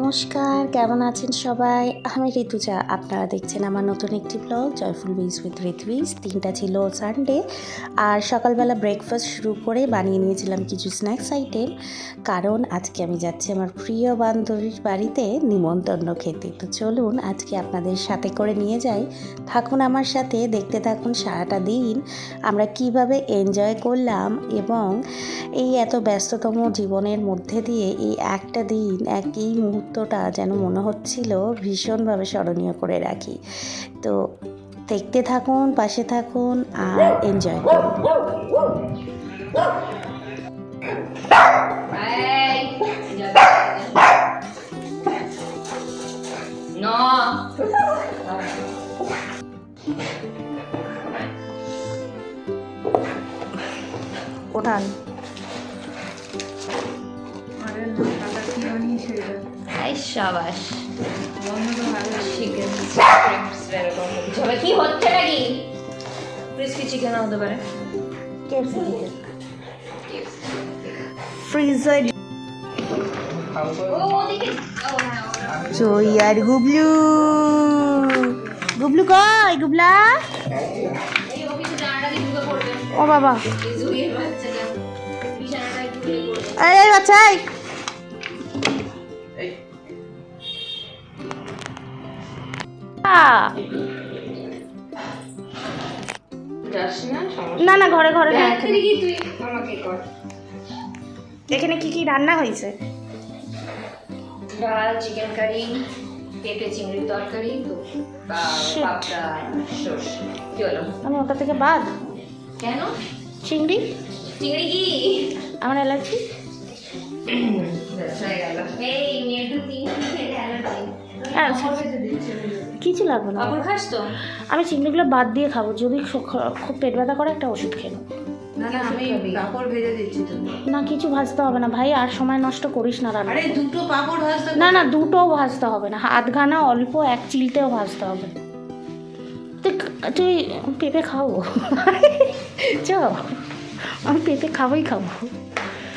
নমস্কার, কেমন আছেন সবাই? আমি ঋতুজা। আপনারা দেখছেন আমার নতুন একটি ব্লগ জয়ফুল উইজ উইথ ঋতুইজ। দিনটা ছিল সানডে, আর সকালবেলা ব্রেকফাস্ট শুরু করে বানিয়ে নিয়েছিলাম কিছু স্ন্যাক্স আইটেম, কারণ আজকে আমি যাচ্ছি আমার প্রিয় বান্ধবীর বাড়িতে নিমন্ত্রণ খেতে। তো চলুন আজকে আপনাদের সাথে করে নিয়ে যাই, থাকুন আমার সাথে, দেখতে থাকুন সারাটা দিন আমরা কিভাবে এনজয় করলাম। এবং এই এত ব্যস্ততম জীবনের মধ্যে দিয়ে এই একটা দিন, এই মুহূর্তটা যেন মনে হচ্ছিল ভীষণভাবে স্মরণীয় করে রাখি। তো দেখতে থাকুন, পাশে থাকুন আর এনজয় করুন। ওঠান। শাবাশ, কি হচ্ছে নাকি? ক্রিসপি চিকেন হতে পারে, ফ্রিজার চই আর গুবলু। গুবলু কই? গুবলা, ও বাবা, এই বাচ্চা, না না, ঘরে ঘরে না। এখানে কি কি রান্না হয়েছে? ডাল, চিকেন কারি, পেঁপে চিংড়ির তরকারি, কি হলো? আমি ওটা থেকে বাদ। কেন? চিংড়ি চিংড়ি কি আমার অ্যালার্জি। কিছু লাগবে না, খাস তো? আমি চিংড়িগুলো বাদ দিয়ে খাবো। যদি খুব পেট ব্যথা করে একটা ওষুধ খেয়ে নেবো। আমি পাপড় ভেজে দিচ্ছি তো। না, কিছু ভাজতে হবে না ভাই, আর সময় নষ্ট করিস না রান্না। আরে দুটো পাপড় ভাজতে, না না, দুটোও ভাজতে হবে না, আধখানা অল্প এক চিলতেও ভাজতে হবে। তুই পেঁপে খাবো চ, আমি পেঁপে খাবোই খাবো।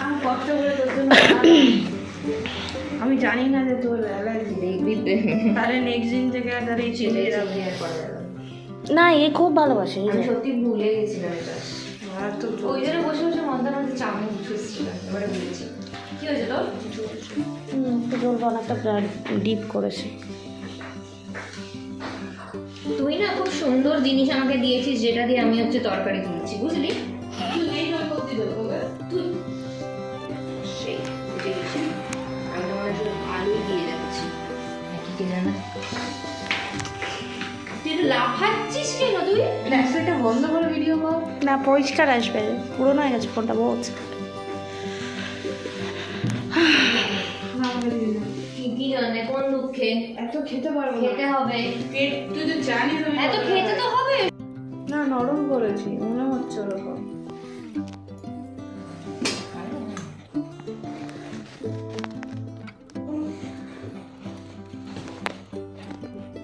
আমি কষ্ট করে তোর জন্য আমি জানি না যে তোর অ্যালার্জি, দেখবি তাহলে নেক্সট দিন থেকে আর তাহলে এই চিলি না, এ খুব ভালোবাসে। আমি সত্যি ভুলে গেছিলাম এটা। আর তো ওই জন্য বসে বসে মধ্যে মধ্যে চাউমিন উঠেছিলাম, এবারে বুঝেছি। কি হয়েছে তোর? জল বানাটা ডিপ করেছে। তুই না খুব সুন্দর জিনিস আমাকে দিয়েছিস, যেটা দিয়ে আমি হচ্ছে তরকারি দিয়েছি, বুঝলি? তুই সেই বুঝে গেছি। আমি তো মনে হয় শুধু আলুই দিয়ে যাচ্ছি, নাকি কে জানে। তুই লাফাচ্ছিস কেন? তুই ব্যাকসাইডটা বন্ধ করে ভিডিও কর না, পরিষ্কার আসবে, পুরোনো হয়ে গেছে ফোনটা বহুত। কি জানে কোন দুঃখে এত খেতে পারবো না। খেতে হবে, পেট তুই তো জানিস এত খেতে তো হবে। না, নরম করেছি মনে হচ্ছে ওরকম।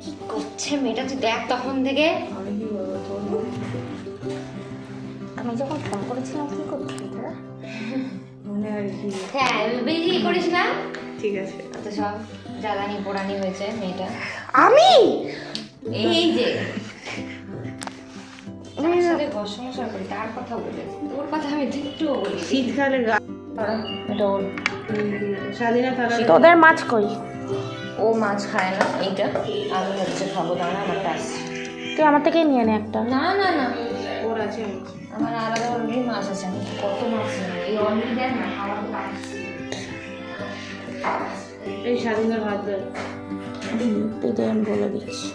কি করছে মেয়েটা? তুই দেখ তখন থেকে। আমি কি বলবো তোর, আমি যখন ফোন করেছিলাম কি করছিস তোরা? মনে আর কি। হ্যাঁ, বেশি করিস না। ঠিক আছে, তো সব জ্বালানি পোড়ানি হয়েছে মেয়েটা। আমি এই যে যার সাথে ঘর সংসার করি তার কথা বলেছি, তোর কথা আমি একটুও বলি। শীতকালে এটা ওর। স্বাধীনতা তোদের মাছ কই? ও মাছ খায় না, এইটা আমি হচ্ছে খাবো। দাঁড়া, আমার কাজ। তুই আমার থেকেই নিয়ে নে একটা। না না না, ওর আছে। আমার আলাদা অলরেডি মাছ আছে, আমি কত মাছ নেব? এই অলরেডি দেখ না, খাওয়ার কাজ। এই স্বাধীনতা ভাত দেয়। তুই আমি বলে দিচ্ছি,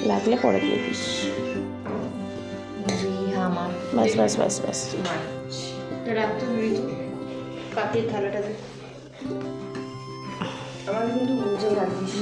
লাগলে পরে দিয়ে দিস। আমার ব্যাস ব্যাস ব্যাস ব্যাস। মাছ রাখতে মৃত্যু পাতির থালাটাতে আমার কিন্তু বুঝে রাখিস।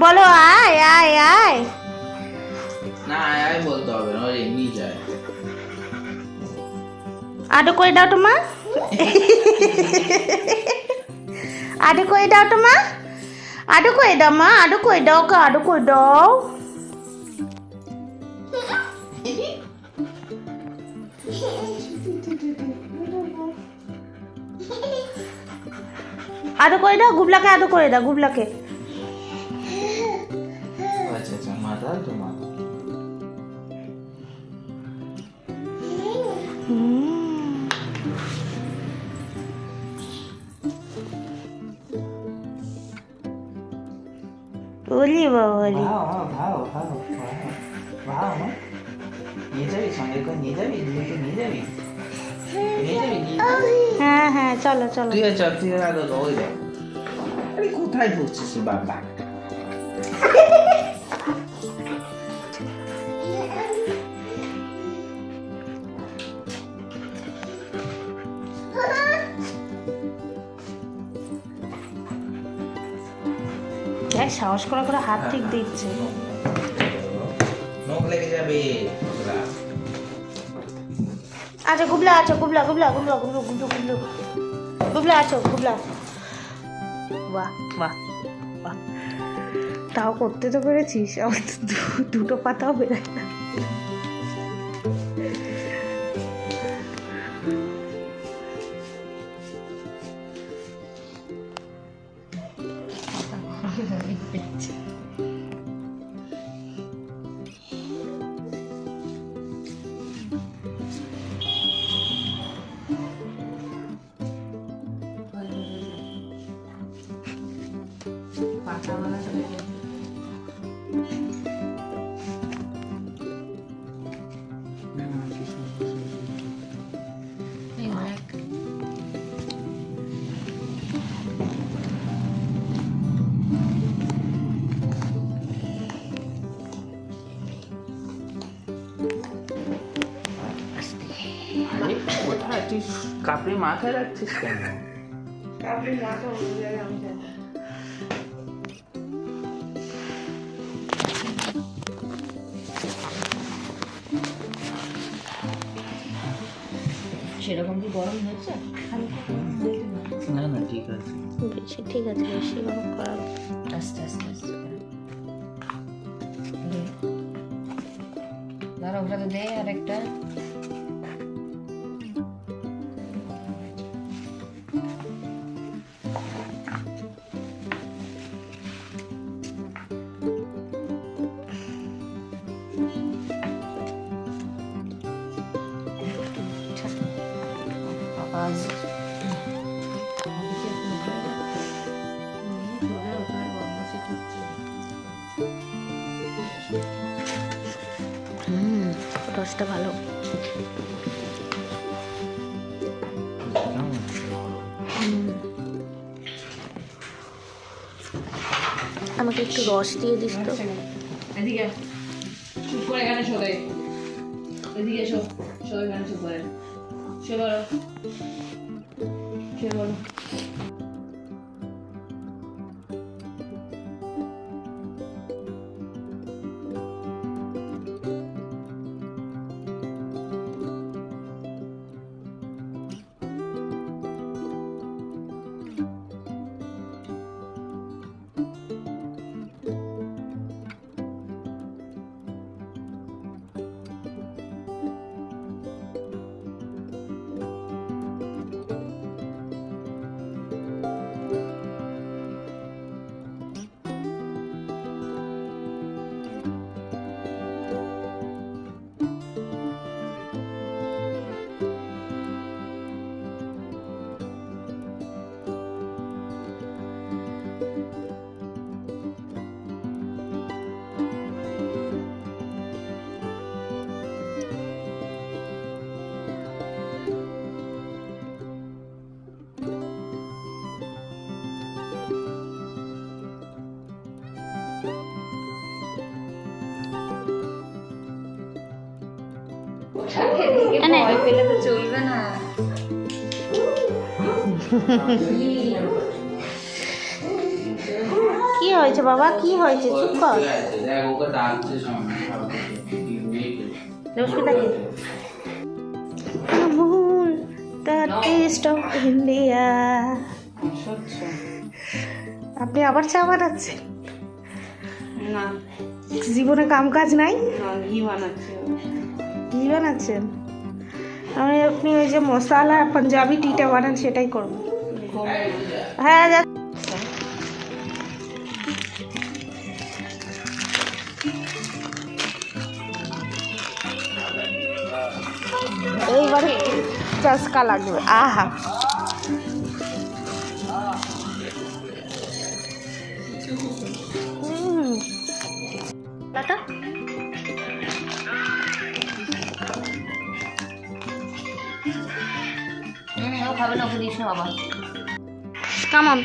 বলো আয় আয় আয়। না আয় আয় বলতে হবে না, ওর এমনি যায়। আডু করে দাও তো মা, আডু করে দাও তো মা, আডু করে দাও মা, আডু করে দাও, আডু করে দাও। আদু করে দাও গুবলাকে, আদু করে দাও গুবলাকে। আচ্ছা আচ্ছা, মাথা তো মাথা। বলি বলি ভাও ভাও ভাও ভাও ভাও মা। নিয়ে যাবি সঙ্গে করে, নিয়ে যাবি দিদিকে, নিয়ে যাবি নিয়ে যাবি নিয়ে যাবি। হ্যাঁ হ্যাঁ চলো চলো। তুই চল, তুই আগে ওই দেখ। আরে কোথায় ঢুকছিস বাবা? দেখ সাহস করে করে হাত ঠিক দিচ্ছে। নখ লেগে যাবে। আচ্ছা গুবলা আছো, গুবলা গুবলা গুবলা গুবলা গুবলা গুবলা গুবলা আছো গুবলা। বাহ বাহ বাহ, তাও করতে তো পেরেছিস, আমার তো দুটো পাতাও বেরোয় না। আরে কোথায় তুই কাপড়ে মাথায় রাখছিস কেন? আপনি মাথা উঠে যাবে, আমি জানি। সেরকম কি গরম হয়েছে? না না ঠিক আছে। বেশি ঠিক আছে, বেশি গরম করা। আস্তে আস্তে আস্তে দাঁড়া, ওটা তো দে আরেকটা। আওয়াজ রসটা ভালো। আমাকে একটু রস দিয়ে দিস তো। এদিকে চুপ করে এখানে শোবে, এদিকে শো, শো এখানে চুপ করে শো, বলো শো বলো। ভয় পেলে তো চলবে না। কি হয়েছে বাবা, কি হয়েছে? চুপ কর। দেখ ওকে ডাকছে সামনে রশ্মিতাকে Amul the taste of India. স্বচ্ছ আপনি আবার চা বানাচ্ছেন? না, জীবনে কাম কাজ নাই? ঘি বানাচ্ছি। ঘি বানাচ্ছেন? আপনি ওই যে মশলা পাঞ্জাবি টিটা বানান সেটাই করবো। হ্যাঁ যা। এইবারে চস্কা লাগবে। আহা টাটা। ও খাবে না, ওকে দিস না বাবা। কেমন?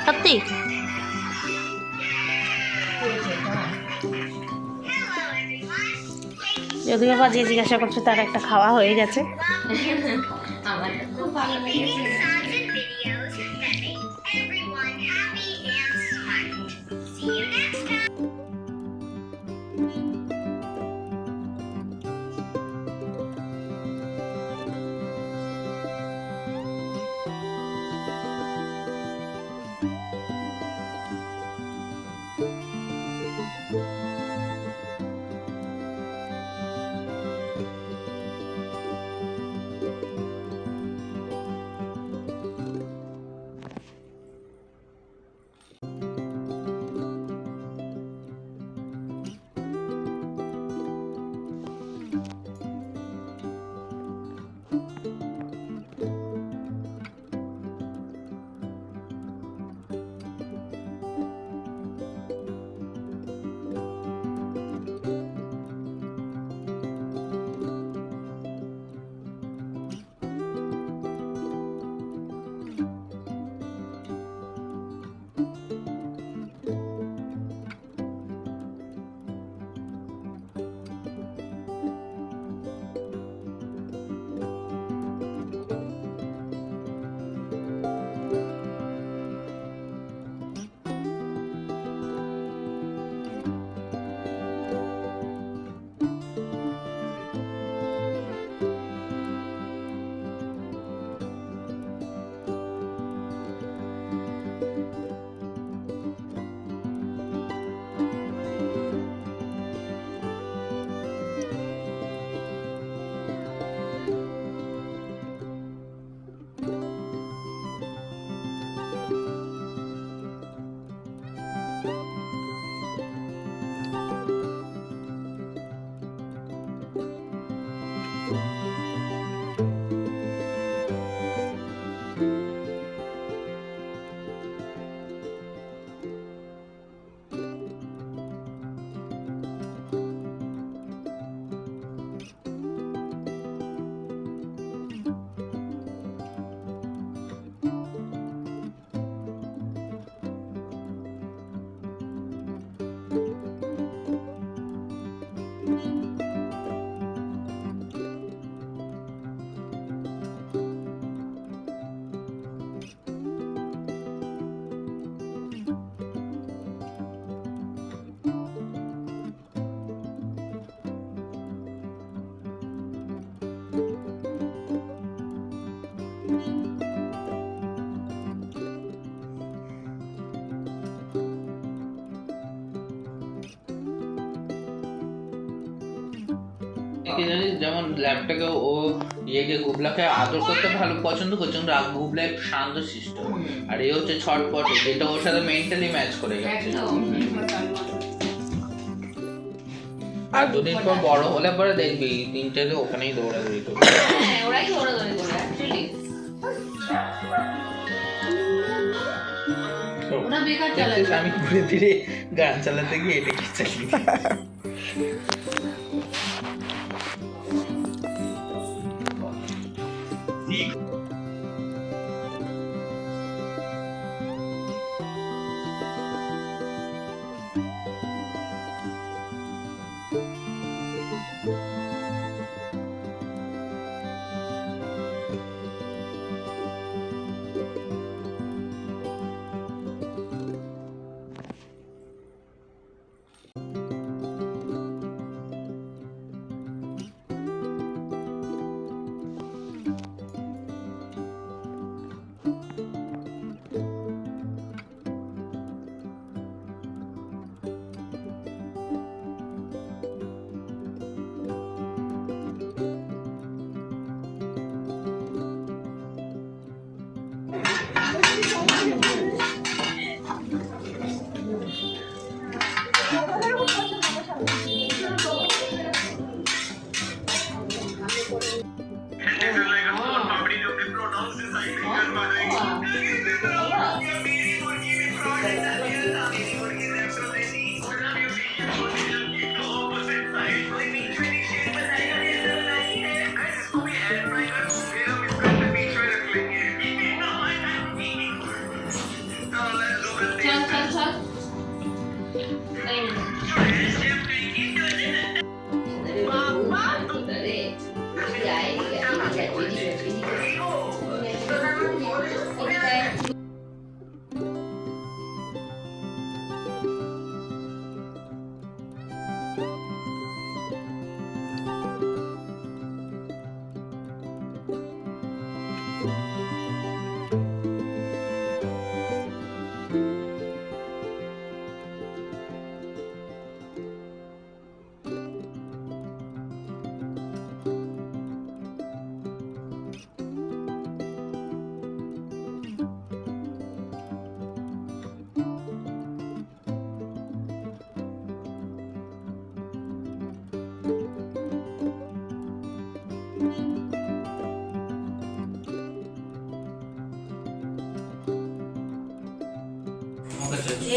সত্যি? যদিও বা যে জিজ্ঞাসা করছে তার একটা খাওয়া হয়ে গেছে। আমার খুব ভালো লেগেছে। কি জানিস, যেমন ল্যাবটাকে ও ইয়েকে গুবলাকে আদর করতে ভালো পছন্দ করছে, কিন্তু গুবলা একটু শান্ত শিষ্ট, আর এ হচ্ছে ছটপট, যেটা ওর সাথে মেন্টালি ম্যাচ করে গেছে। আর দুদিন পর বড় হলে পরে দেখবি তিনটাতে ওখানেই দৌড়াদৌড়ি করবে। হ্যাঁ, ওরাই দৌড়াদৌড়ি করে অ্যাকচুয়ালি। ওরা বেকার চালায়। আমি ঘুরে ফিরে গান চালাতে গিয়ে এটা কি চালিয়ে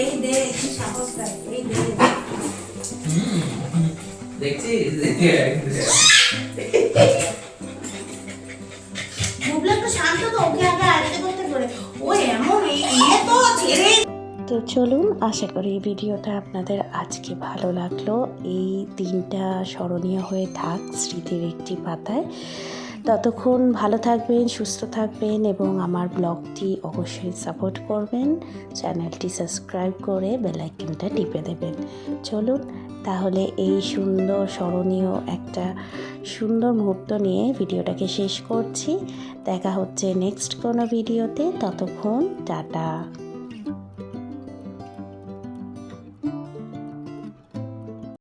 এই দে একটু সাহস দেয়, এই দে। দেখছিস বুবলা তো শান্ত, তো ওকে আগে আয়ত্তে করতে পারে। ও এমন তো ছেড়ে। তো চলুন, আশা করি এই ভিডিওটা আপনাদের আজকে ভালো লাগলো। এই দিনটা স্মরণীয় হয়ে থাক স্মৃতির একটি পাতায়। ততক্ষণ ভালো থাকবেন, সুস্থ থাকবেন এবং আমার ব্লগটি অবশ্যই সাপোর্ট করবেন। চ্যানেলটি সাবস্ক্রাইব করে বেল আইকনটা টিপে দেবেন। চলুন তাহলে এই সুন্দর স্মরণীয় একটা সুন্দর মুহূর্ত নিয়ে ভিডিওটাকে শেষ করছি। দেখা হচ্ছে নেক্সট কোনো ভিডিওতে। ততক্ষণ টাটা।